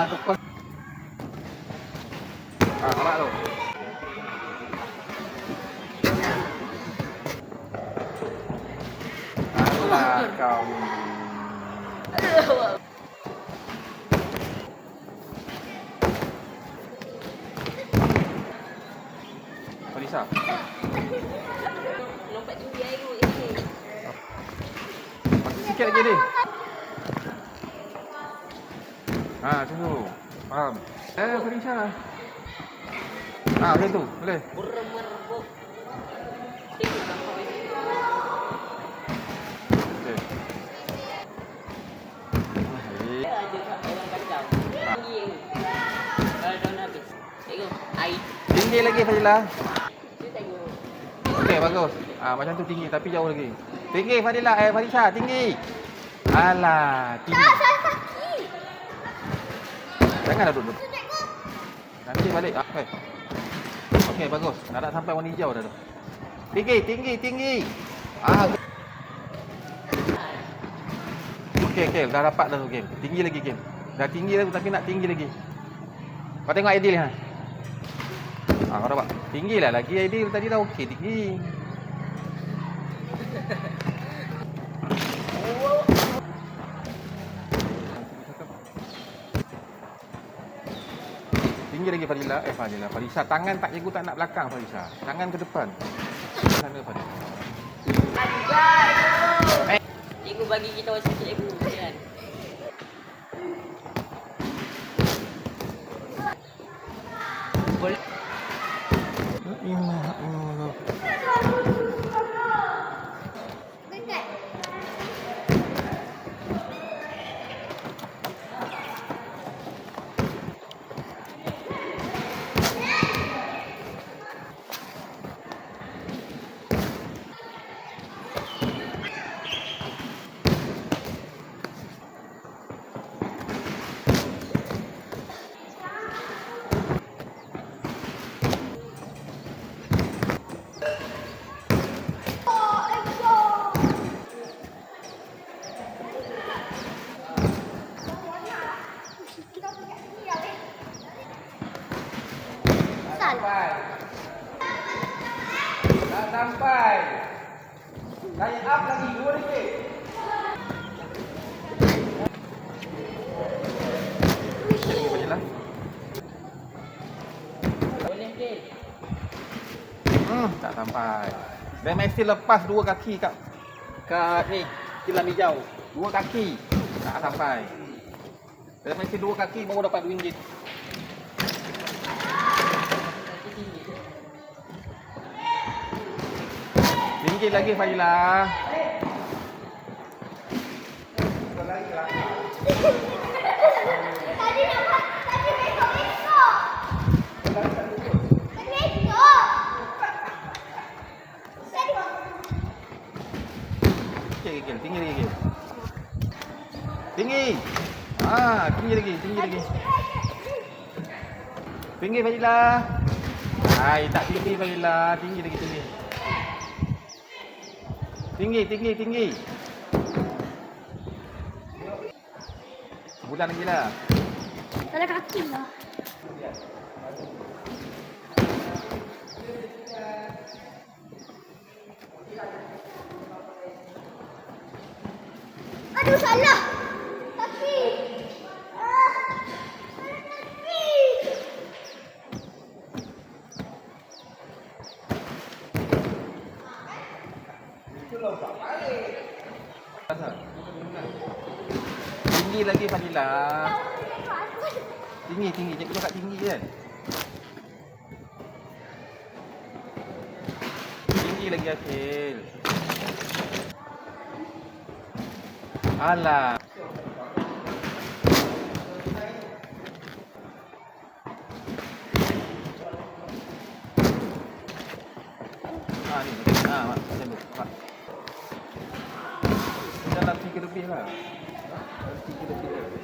tukar. Nampak tu. Alah kau ni. Farisa. Lompat tinggi air kot ni. Masih sikit lagi ni. Macam tu. Faham? Farisa. Macam tu. Boleh? Merebuk. Okey. Ada orang kacau. Tinggi tu. Kalau daun habis. Tengok. Air. Tinggi lagi Fadila. Dia tengok. Okey, bagus. Macam tu tinggi tapi jauh lagi. Tinggi Fadila. Farisa, tinggi. Alah, tinggi. Janganlah duduk. Nanti balik. Okey. Okey, bagus. Dah sampai warna hijau dah tu. Tinggi, tinggi, tinggi. Okey, dah dapat dah tu game. Tinggi lagi game. Dah tinggi dah tapi nak tinggi lagi. Kau tengok Aidil ha. Kau dapat. Tinggilah lagi Aidil tadi dah okey tinggi. Tinggi lagi Fadila. Farisa, tangan tak cikgu tak nak belakang Farisa. Tangan ke depan. Sana Fadila. Cikgu bagi kita wasiat cikgu. Kan? Boleh. Dah sampai. Naik up lagi 2 ringgit. Boleh ke? Tak sampai. Dia mesti lepas 2 kaki kat ni, tilam hijau. 2 kaki. Tak sampai. Dia mesti 2 kaki baru dapat RM2. Tinggi lagi Fadila. Tinggi lagi. Tinggi. Tinggi lagi. Tinggi Fadila. Tak tinggi Fadila. Tinggi lagi tinggi. Tinggi. Sebulan lagi lah. Tak ada kaki lah. Aduh, salah. Kaki. Tinggi lagi Fadila. Tinggi. Cikgu cakap tinggi kan. Tinggi lagi Akhil. Alah. Ni. Macam tu. Dalam 3 lebih lah. 3 lebih.